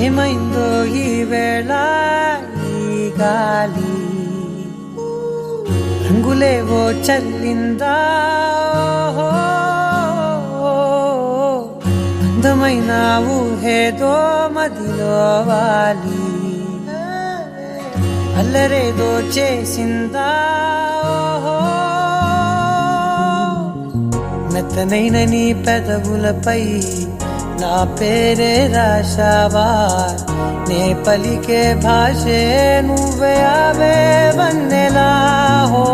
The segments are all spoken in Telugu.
ఏమైందో ఈ వేళ ఈ గాలి రంగులేవో చల్లిందా అందమైన ఊహేదో మదిలో వాలి అల్లరేదో చేసిందా మెత్తనైన నీ పెదవులపై నా పేరే రాశావా నే పలికే భాషే నువ్వే ఆవే వన్నెలా హో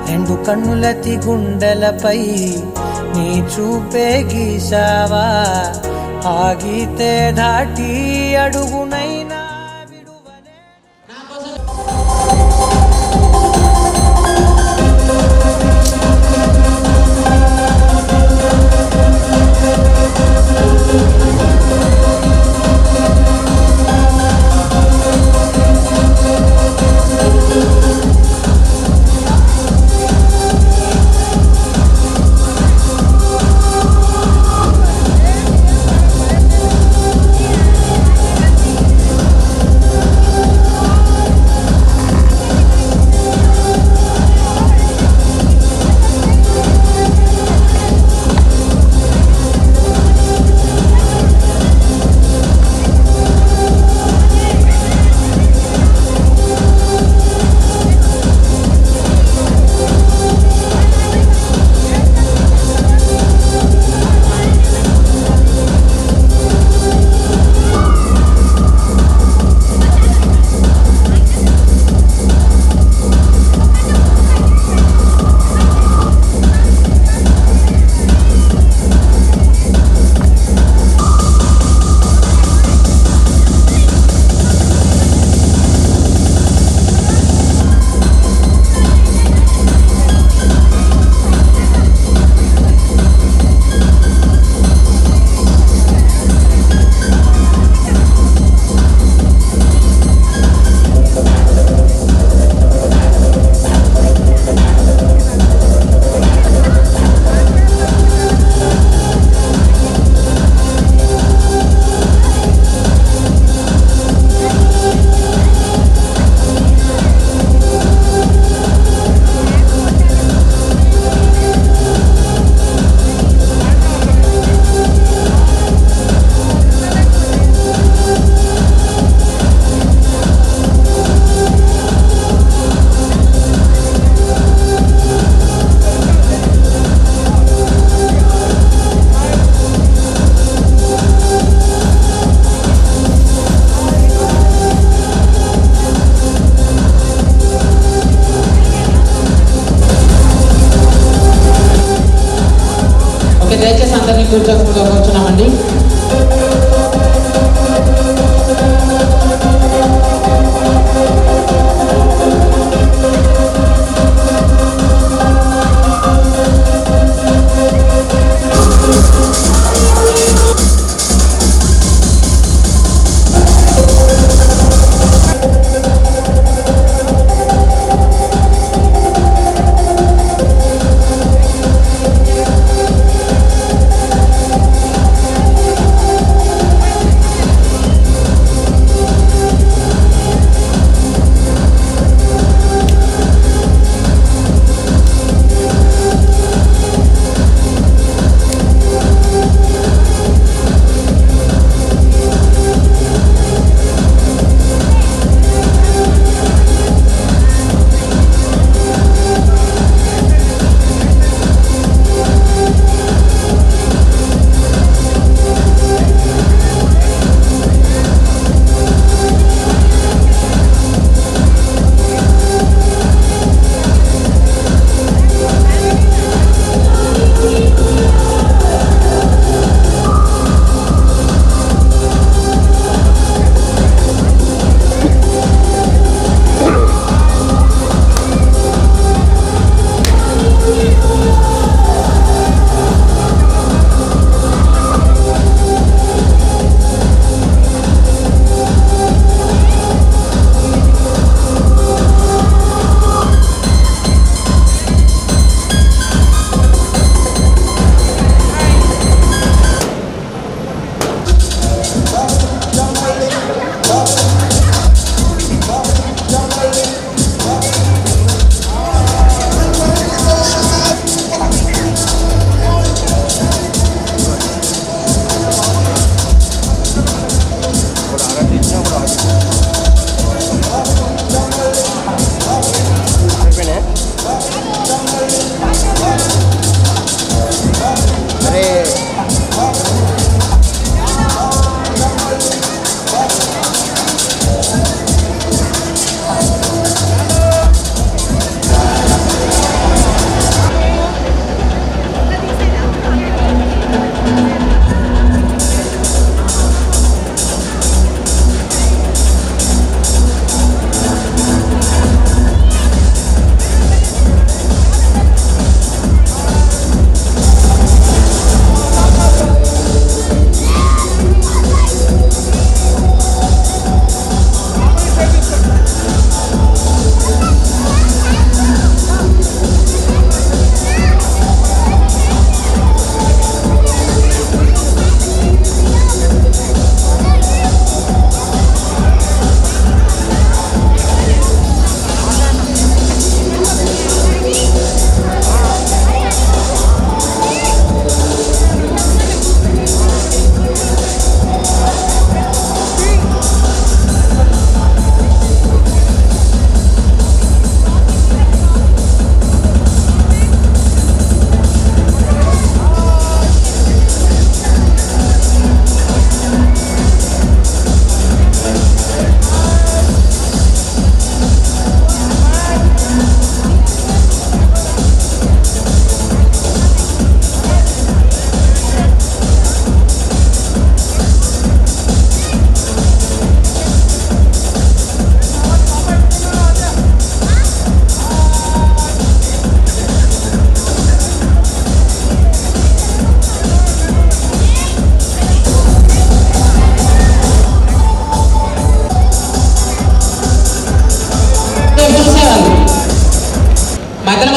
రెండు కన్నులతి గుండెలపై నీ చూపే గీశావా ఆగితే దాటి అడుగునైనా విడువనే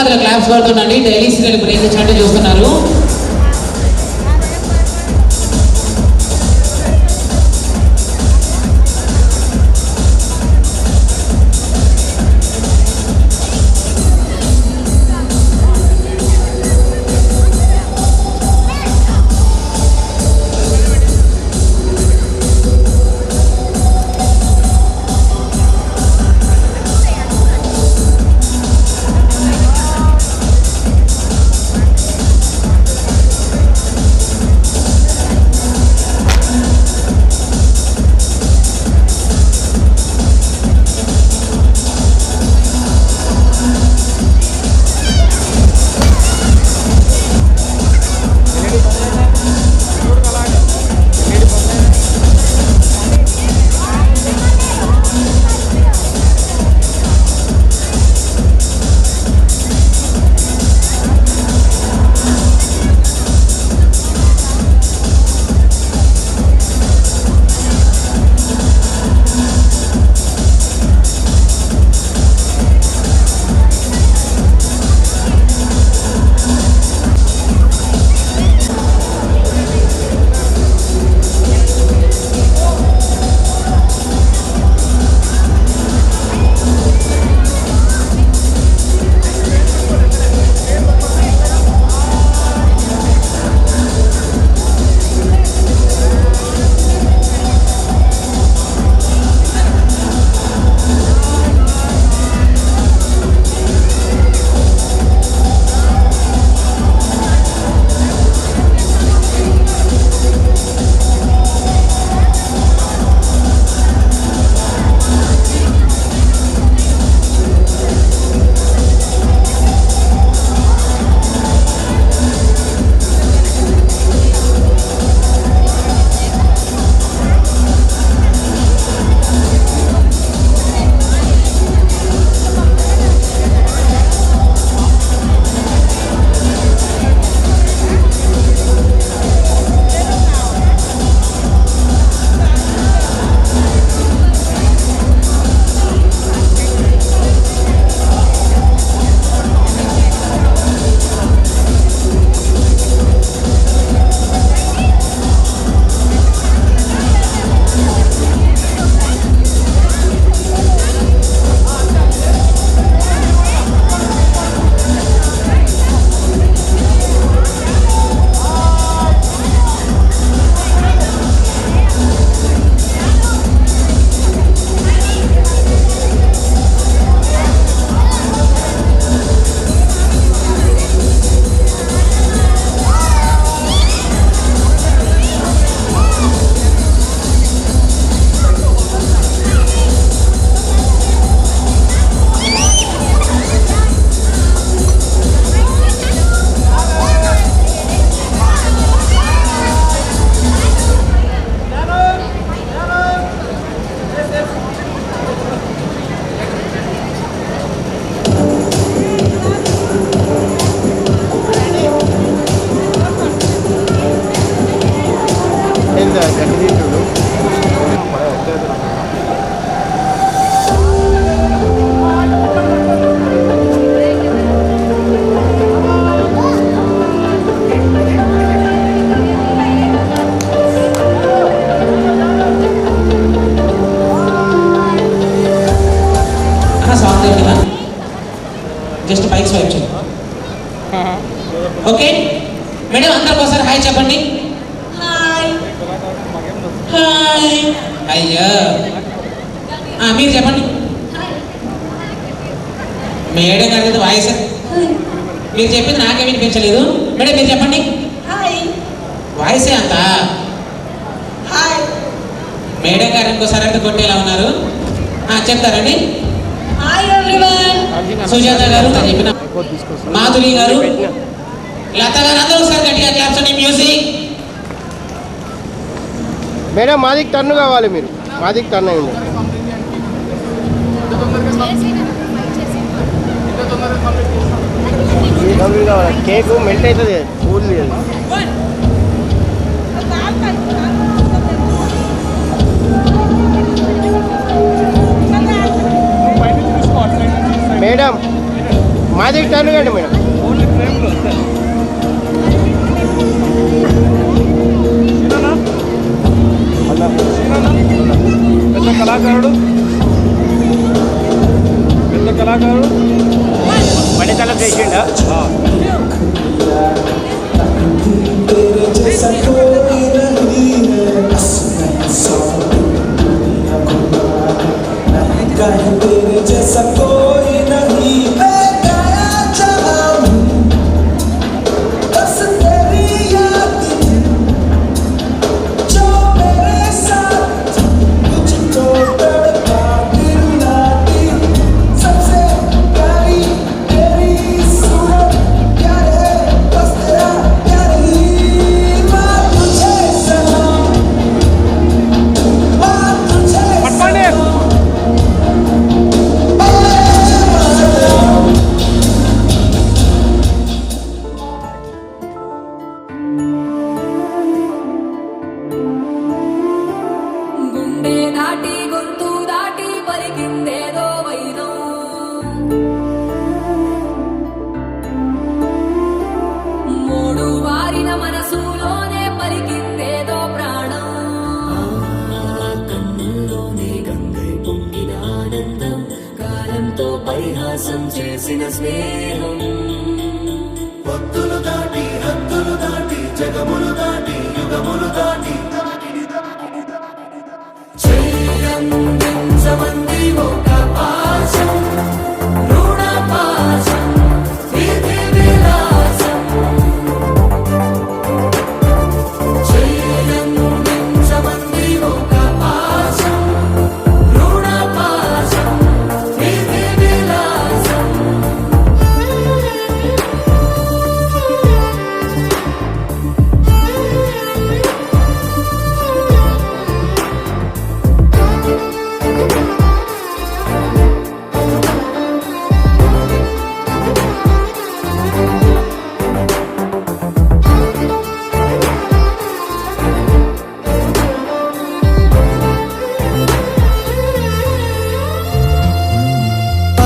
కొద్దిగా క్లాప్స్ కొడుతుండండి. డైలీ సీరియల్ బ్రేక్ ఇచ్చినట్టు చూస్తున్నారు. జస్ట్ పైకి స్వైప్ చేయండి. ఓకే మేడం, అందరికి ఒకసారి హాయ్ చెప్పండి. Hi hi. అయ్యో మీరు చెప్పండి. మేడం గారి వాయిస్ మీరు చెప్పింది నాకే వినిపించలేదు. మేడం మీరు చెప్పండి. వాయిసే అంత. మేడం గారు ఇంకోసారి అంటే కొట్టేలా ఉన్నారు. చెప్తారండి. సుజాత గారు చెప్పిన, మాధురి గారు, లత గారు, అందరూ ఒకసారి గట్టిగా క్లాప్స్ అండి. మ్యూజిక్. మేడం మాదికి టర్న్ కావాలి, మీరు మాదికి టర్న్ అయ్యింది. కేక్ మెల్ట్ అవుతుంది, కూల్. మేడం మ్యాజిక్ టర్న్ కండి మేడం. పెద్ద కళాకారుడు పనితల చేసిండా? పరిహాసం చేసిన స్నేహం పొత్తులు దాటి హద్దులు దాటి జగములు దాటి యుగములు దాటి చెయ్యందించమంది ఒక పాశం రుణ పాశం విధి విలాసం చెయ్యందించమంది ఒక పాశం రుణ పాశం విధి విలాసం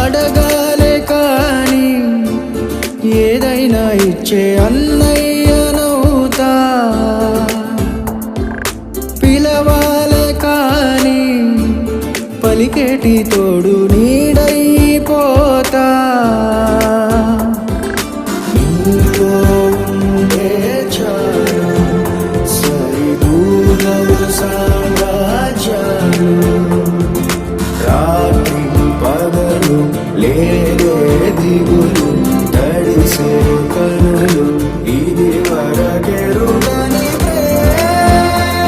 అడగాలే కానీ ఏదైనా ఇచ్చే అన్నయ్యనవుతా, పిలవాలే కానీ పలికేటి తోడు నీడైపోతా. నీలో ఉండే చాలు సరిదూరవు సామ్రాజ్యాలు, రాత్రి పగలు లేదే దిగులు తడిసే కనులు ఇది వరకెరుగని ప్రేమలో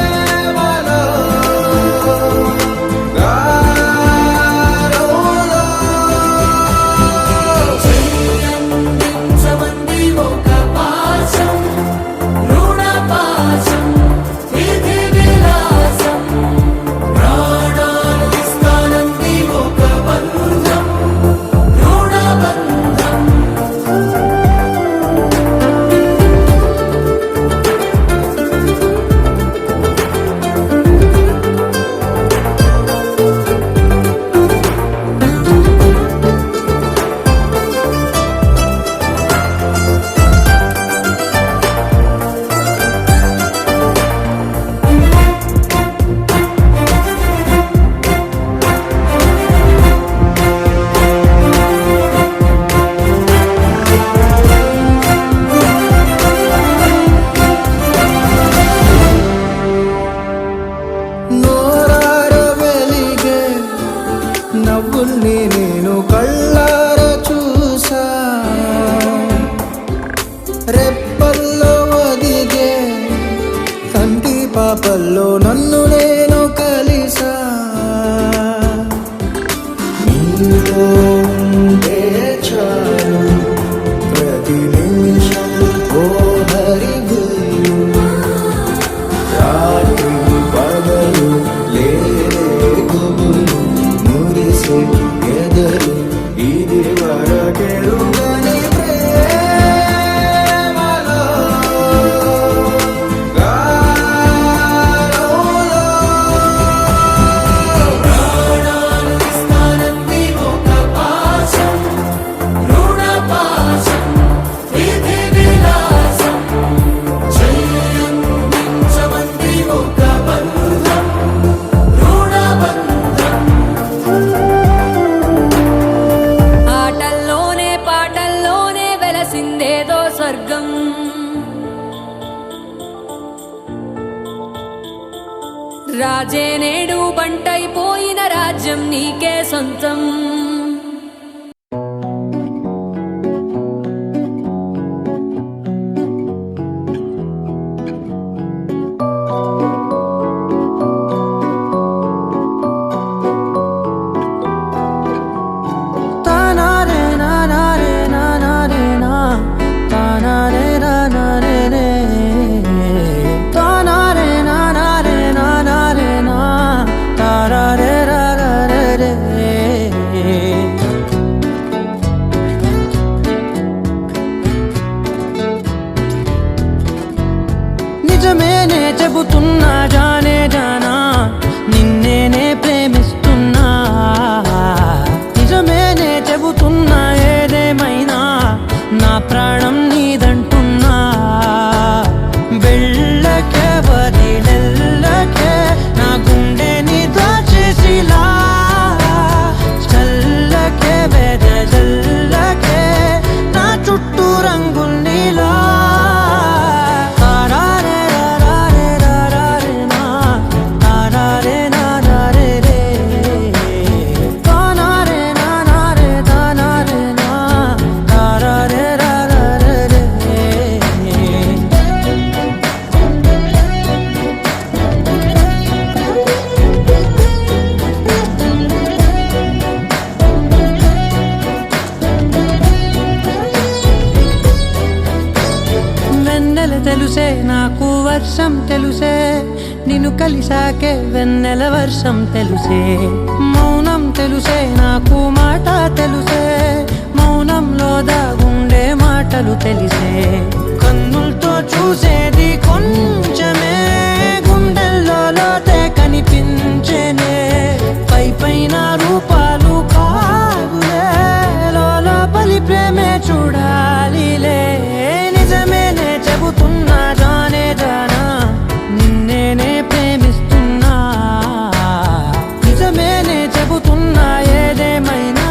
గారోలో. చెయ్యందించమంది ఒక పాశం రుణ పాశం విధి విలాసం ప్రాణాలు ఇస్తానంది ఒక బంధం రుణ బంధం నోరార వెలిగే నవ్వుల్ని నేను కళ్ళార చూసా, రెప్పల్లో ఒదిగే కంటి పాపల్లో నన్ను నేను కలిసా. నీలో ఉండే చాలు ప్రతి నిమిషం ఓ హరిగులు, రాత్రి పగలు లేదే గుబులు మురిసే ఎదలు ఇది వరకెరుగని ప్రేమలో గారోలో. నేడు బంటైపోయిన రాజ్యం నీకే సొంతం. నిజమేనే చెబుతున్నా జానే జానా నిన్నేనే ప్రేమిస్తున్నా. నిజమేనే చెబుతున్నా ఏదేమైనా నా ప్రాణం నీదంటున్నా. వెళ్ళకే వదిలెల్లకే నా గుండెని దాచేసిలా చల్లకే వెదజల్లకే నా చుట్టూ రంగుల్నిలా. తెలుసే నాకు వర్షం తెలుసే నిన్ను కలిసాకే వెన్నెల వర్షం తెలుసే. మౌనం తెలుసే నాకు మాట తెలుసే మౌనంలో దాగుండే మాటలు తెలిసే. కన్నులతో చూసేది కొంచెమే గుండెల్లో లోతే కనిపించేనే. పై పైన రూపాలు కాదులే లోపలి ప్రేమే చూడాలిలే. నిజమేనే చెబుతున్నా జానే జానా నిన్నేనే ప్రేమిస్తున్నా. నిజమేనే చెబుతున్నా ఏదేమైనా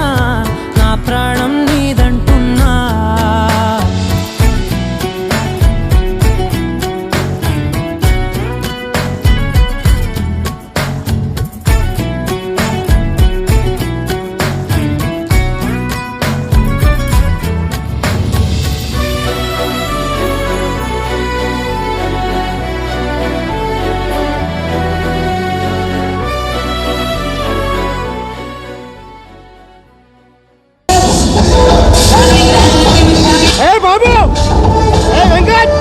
నా ప్రాణం నీదంటున్నా. బాబు వెంకట్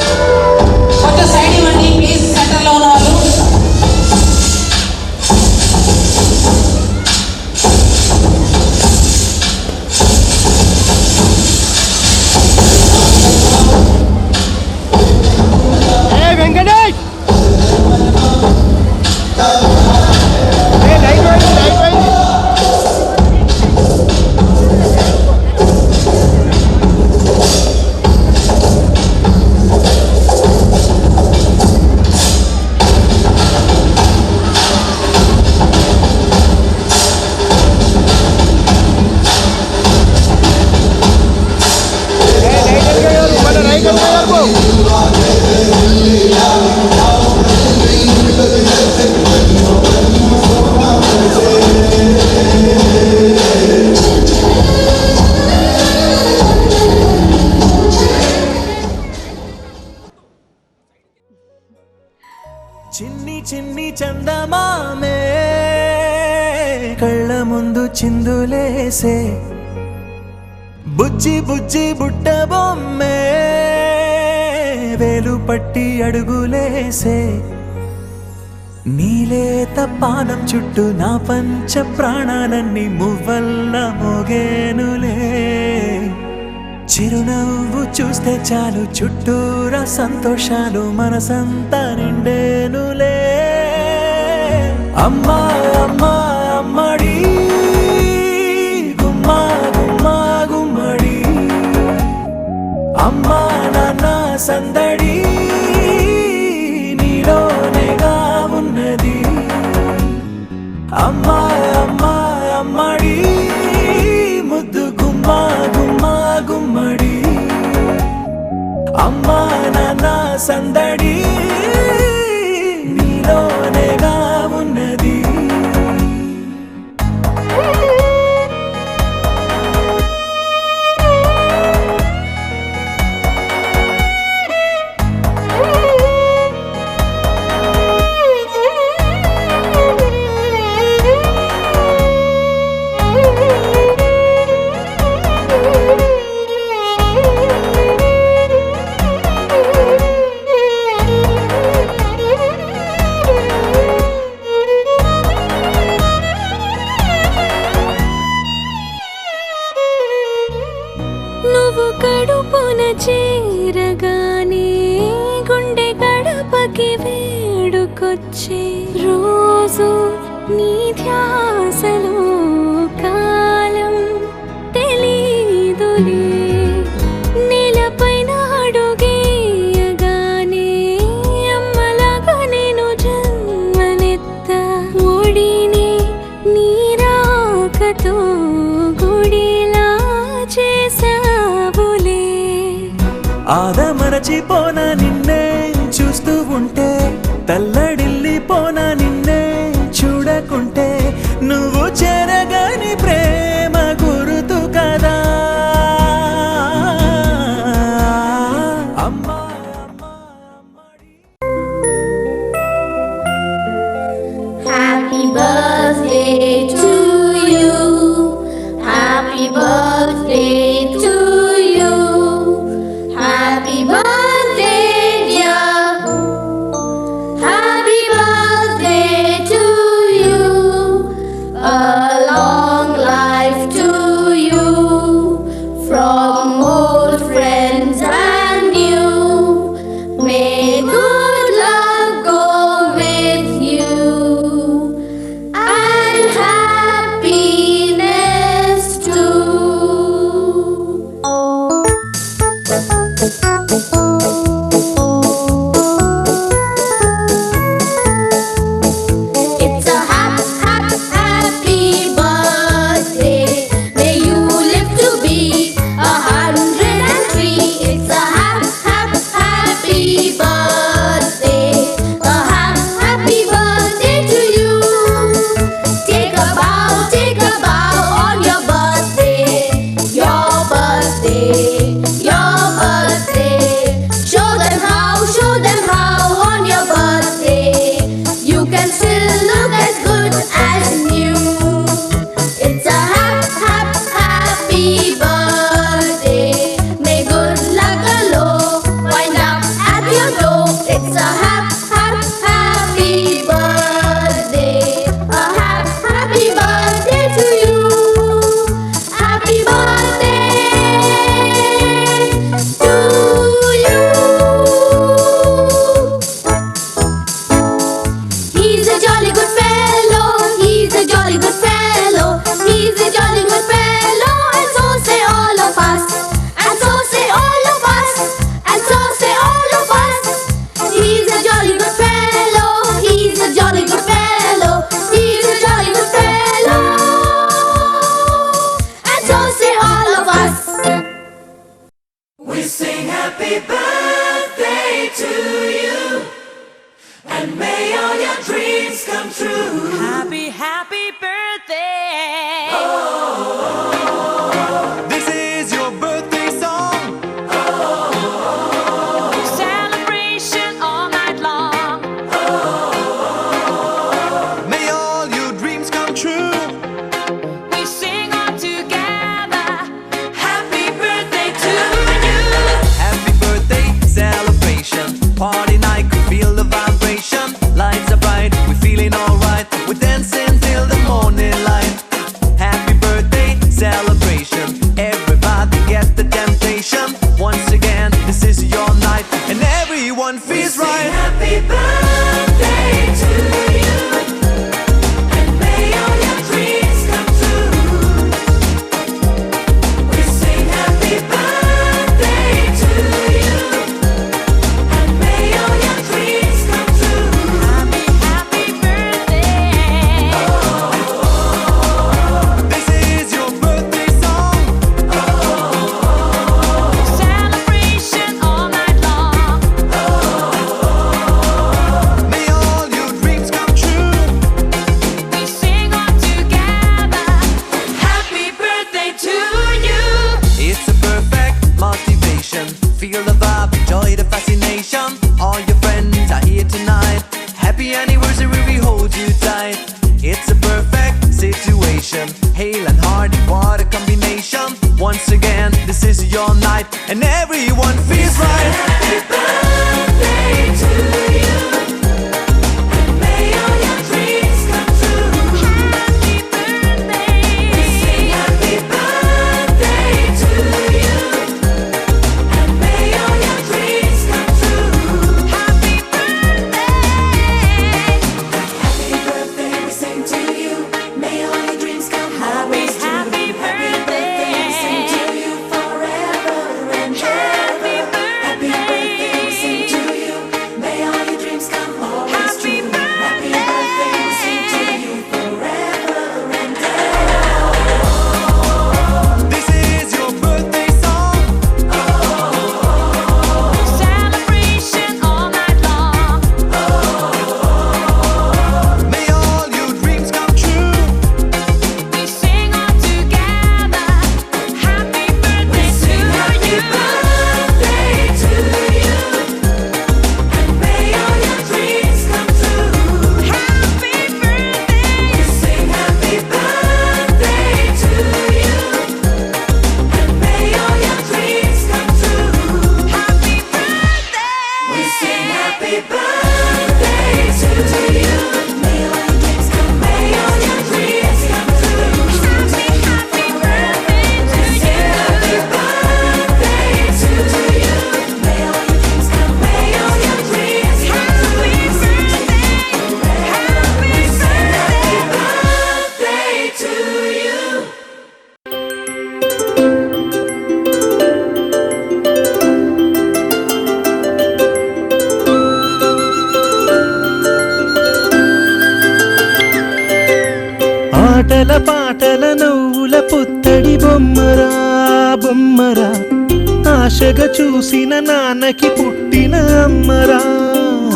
కొంచెం సైడ్ ఇవ్వండి ప్లీజ్, సెంటర్లో ఉన్న వాళ్ళు. వెంకటేష్ లైట్ పోయింది. చిన్ని చిన్ని చందమామే కళ్ళ ముందు చిందులేసే. బుజ్జి బుజ్జి బుట్ట బొమ్మే వేలు పట్టి అడుగులేసే. నీలేత పానం చుట్టూ నా పంచ ప్రాణాలన్నీ మువ్వల్ల మోగేనులే. చిరునవ్వు చూస్తే చాలు చుట్టూరా సంతోషాలు మనసంతా నిండేనులే. అమ్మా అమ్మా అమ్మడి గుమ్మా గుమ్మా గుమ్మడి. అమ్మా నాన్న సందడి నీలోనేగా ఉన్నది. అమ్మా అమ్మా అమ్మడి ముద్దు గుమ్మా గుమ్మా గుమ్మడి. అమ్మా నాన్న సందడి నీలోనేగా ఉన్నది. వచ్చే రోజు నీ ధ్యాసలో కాలం తెలీదులే నేలపైన అడుగేయగానే అమ్మలాగా నేను జన్మనెత్త ఒడిని నీరాకతో గుడిలా చేసావులే ఆదమరచిపోనా నిన్నే చూస్తూ ఉంటే తల్లడిల్లిపోనా నిన్నే చూడకుంటే నువ్వు చెరగని ప్రేమ గురుతు కదా అమ్మా అమ్మా అమ్మడి. Happy birthday to you. Happy birthday to you. Happy birthday, dear. Happy birthday to you. A long life to you. From old friends and new. May good luck go with you. And happiness too. It's a happy birthday. May you live to be 103. It's a happy birthday. A happy birthday to you. Take a bow on your birthday. Your birthday. Your birthday. Show them how on your birthday you can still look as good as new. It's a happy birthday. May good luck galore wind up at your door. It's a happy birthday. A happy birthday to you. Happy birthday to you. He's a jolly good fellow. He's a jolly good fellow. He's a jolly good fellow. And so say all of us. And so say all of us. And so say all of us. He's a jolly good fellow. He's a jolly good fellow. He's a jolly good fellow. And so say all of us. We sing happy birthday to you, and may all your dreams come true. Happy, happy birthday. This is your birthday song. Celebration all night long. May all your dreams come true. We sing all together. Happy birthday to you. Happy birthday celebration, party night, could feel the vibration. Lights are bright, we're feeling alright. We're dancing till the morning light. Happy birthday celebration, everybody get the temptation. Once again, this is your night, and everyone feels right. Happy birthday to you, and may all your dreams come true. We sing happy birthday to you, and may all your dreams come true. Happy, happy birthday. This is your birthday song. Celebration all night long. May all your dreams come true. We sing all together. Happy birthday to you. It's a perfect motivation. Feel the vibe, enjoy the fascination. All your friends are here tonight. Happy anniversary, we hold you tight. It's a perfect situation. Hale and hearty, what a combination. Once again, this is your night, and everyone feels right. Happy birthday to you, and may all your dreams come true. Happy birthday. We sing happy birthday to you, and may all your dreams come true. Happy birthday. ఆటల పాటల నవ్వుల పుత్తడి బొమ్మరా బొమ్మరా ఆశగా చూసిన నాన్నకి పుట్టిన అమ్మరా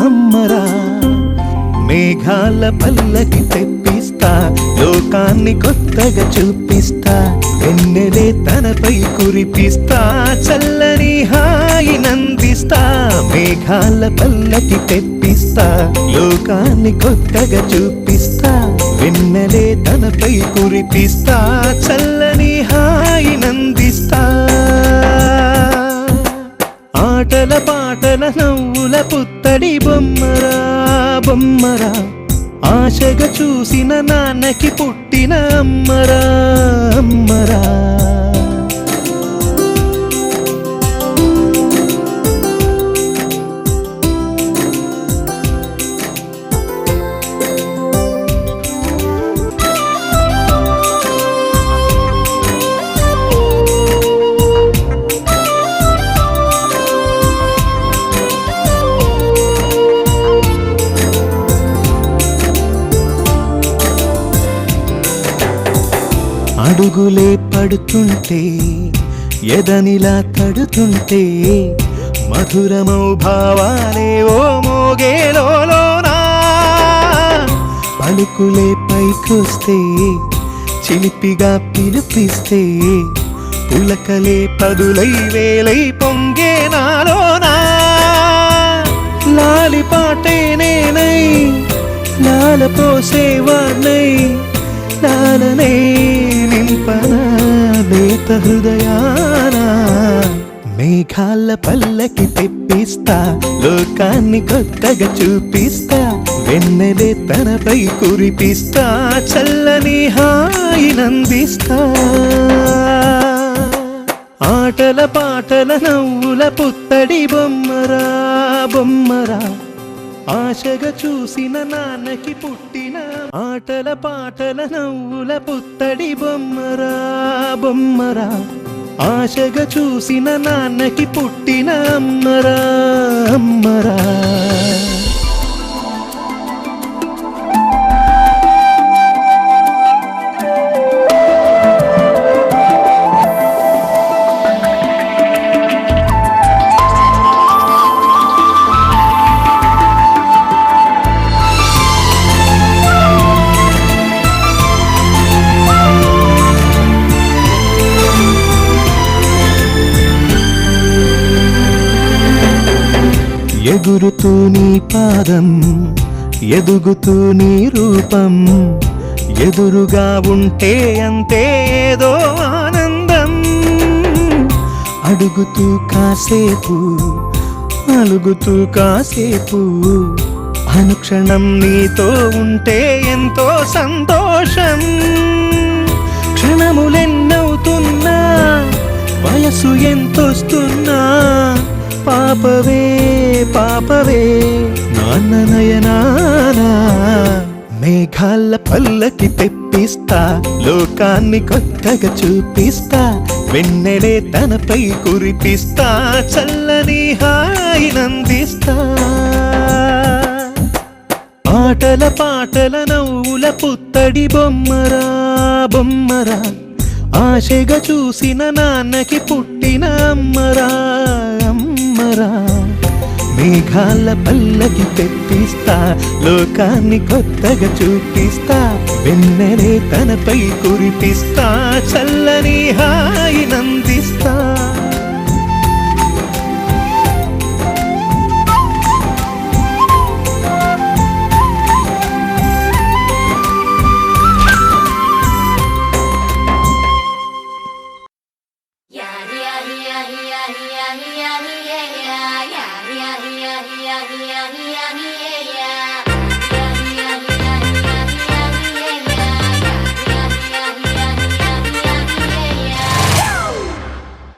అమ్మరా మేఘాల పల్లకి తెప్పిస్తా లోకాన్ని కొత్తగా చూపిస్తా వెన్నెలే తనపై కురిపిస్తా చల్లని హాయి నందిస్తా మేఘాల పల్లకి తెప్పిస్తా లోకాన్ని కొత్తగా చూపిస్తా వెన్నెలే తనపై కురిపిస్తా చల్లని హాయి నందిస్తా ఆటల పాటల నవ్వుల పుత్తడి బొమ్మరా బొమ్మరా ఆశగా చూసిన నాన్నకి పుట్టిన అమ్మరా అమ్మరా అడుగులే పడుతుంటే ఎదనిలా తడుతుంటే మధురమౌ భావాలే ఓ మోగేలోనా పలుకులే పైకొస్తే చిలిపిగా పిలిపిస్తే పులకలే పదులై వేలై పొంగే నాలోనా లాలి పాటే నేనై లాల పోసేవాణ్ణై లాలనే నింపనా లేత హృదయానా మేఘాల పల్లకి తెప్పిస్తా లోకాన్ని కొత్తగా చూపిస్తా వెన్నెలే తనపై కురిపిస్తా చల్లని హాయి నందిస్తా ఆటల పాటల నవ్వుల పుత్తడి బొమ్మరా బొమ్మరా ఆశగా చూసిన నాన్నకి పుట్టిన ఆటల పాటల నవ్వుల పుత్తడి బొమ్మరా బొమ్మరా ఆశగా చూసిన నాన్నకి పుట్టిన అమ్మరా అమ్మరా ఎగురుతూ నీ పాదం ఎదుగుతూ నీ రూపం ఎదురుగా ఉంటే అంతే ఏదో ఆనందం అడుగుతూ కాసేపు అలుగుతూ కాసేపు అనుక్షణం నీతో ఉంటే ఎంతో సంతోషం క్షణములెన్నవుతున్నా వయసు ఎంతొస్తున్నా పాపవే పాపవే నాన్న నయనానా మేఘాల పల్లకి తెప్పిస్తా లోకాన్ని కొత్తగా చూపిస్తా వెన్నెలే తనపై కురిపిస్తా చల్లని హాయి నందిస్తా ఆటల పాటల నవ్వుల పుత్తడి బొమ్మరా బొమ్మరా ఆశగా చూసిన నాన్నకి పుట్టిన అమ్మరా అమ్మరా మేఘాల పల్లకి తెప్పిస్తా లోకాన్ని కొత్తగా చూపిస్తా వెన్నెలే తనపై కురిపిస్తా చల్లని హాయి నందిస్తా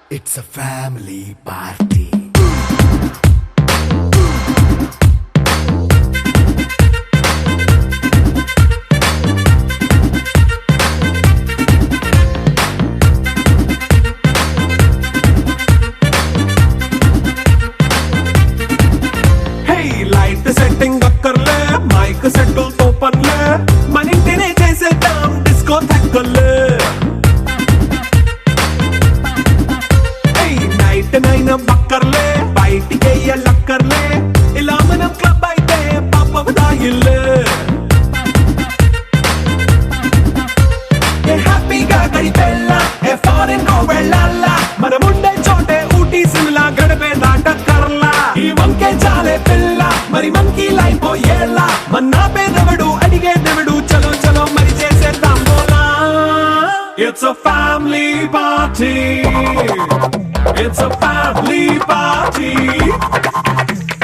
It's a family party. Hey, light setting అక్కర్లే మైక్ సెట్టిల్ తో పనిలే మన ఇంటినే చేసేద్దాం disco It's a family party. It's a family party.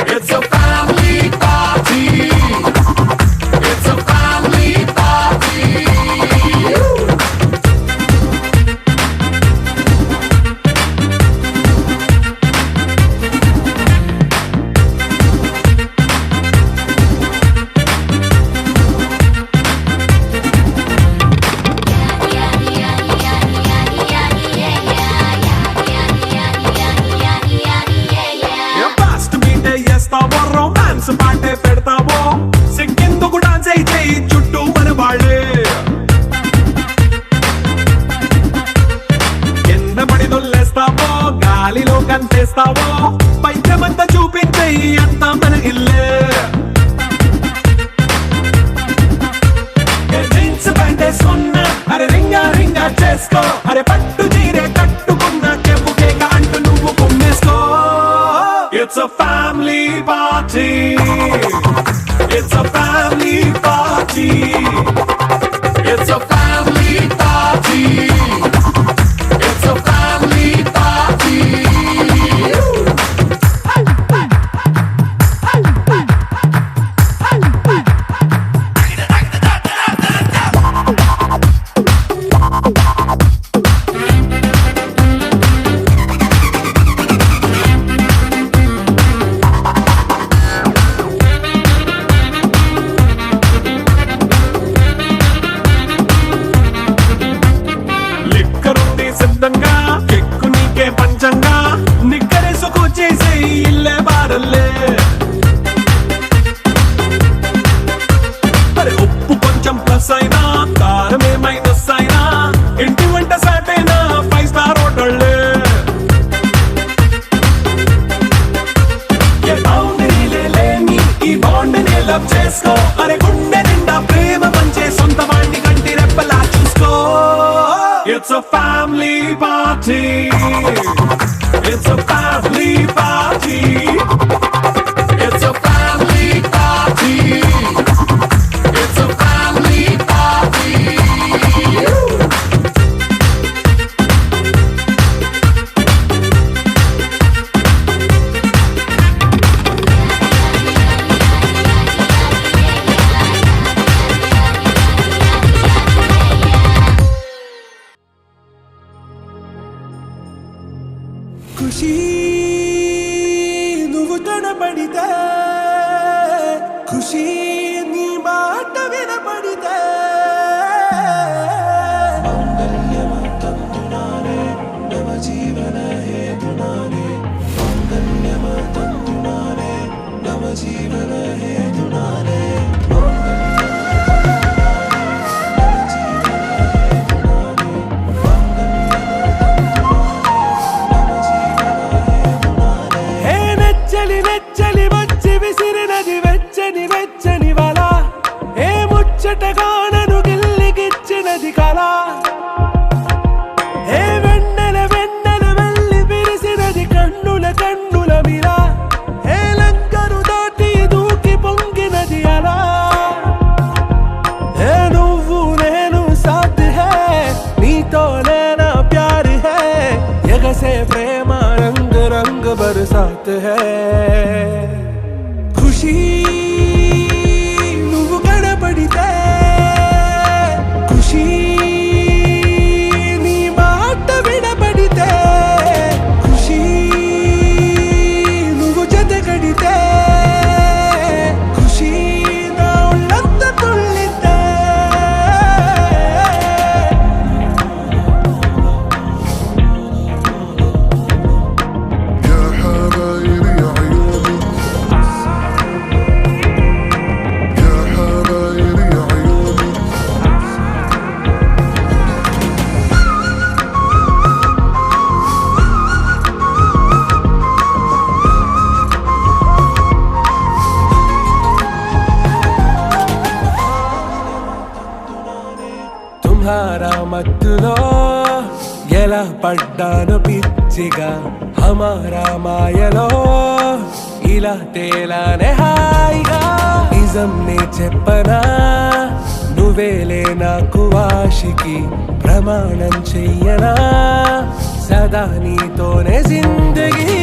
It's a family party. It's a family party. Fast మీటే చేస్తావో రొమాన్స్ పాటే పెడతావో సిక్కిందుకు డాన్స్ అయితే చుట్టూ మన వాళ్ళే కింద పడి దొల్లేస్తావో గాలిలో కంటేస్తావో పైచమంతా చూపించే అంతా మన ఇల్లే జీన్స్ ప్యాంట్ వేసుకున్నా అరే రింగా రింగా చేసుకో అరే పట్టు చీరే కట్టుకున్నా చెవు కేక అంటూ నువ్వు కుమ్మేసుకో. It's a family party. It's a family party. It's a family party. It's a family party. లిక్కరుంది సిద్ధంగా కెక్కు నీకే పంచంగా నిక్కరేసుకు చేసే ఇల్లే బారల్లే అరే ఉప్పు కొంచెం ప్లస్ అయినా కారమే మైనస్ అయినా ఇంటి వంట సాటైనా 5 స్టార్ హోటళ్ళే ఏ బౌండరీలే లేని ఈ బాండ్ని లవ్ చేసుకో అరే గుండె నిండా ప్రేమ పంచే సొంత వాణ్ణి కంటి రెప్పలా చూసుకో. It's a family party. It's a family party. It's a family party. It's a family party. ఖుషి నువ్వు కనపడితే ఖుషి నీ మాట వినపడితే హే నెచ్చలి నెచ్చలి వచ్చి విసిరినది వెచ్చని వెచ్చని వల ఏ ముచ్చటగా నన్ను గిల్లికిచ్చినది కళ ఏ వెన్నెల వెన్నెల వెళ్ళి విరిసినది కన్నుల కన్నుల మిరా ఏ లంకరు దాటి దూకి పొంగినది అలా ఏ నువ్వు నేను సాథ్ హే నీతోనే నా ప్యార్ హే ఎగసే ప్రేమ రంగ్ రంగ్ బరసాత్ హే. ఖుషి నువ్వు కనపడితే ఖుషి నీ మాట వినపడితే ఖుషి నువ్వు జతగడితే ఖుషి నా ఒళ్ళంతా తుళ్ళితే. يا حبايبي يا عيوني يا حبايبي يا عيوني తుమ్హారా మత్తులో ఎలా పడ్డాను పిచ్చిగా హమారా మాయలో ఇలా తేలానే హాయిగా నిజం నే చెప్పనా నువ్వు నువ్వేలే నాకు ఆశికి ప్రమాణం చెయ్యనా సదా నీతోనే జిందగీ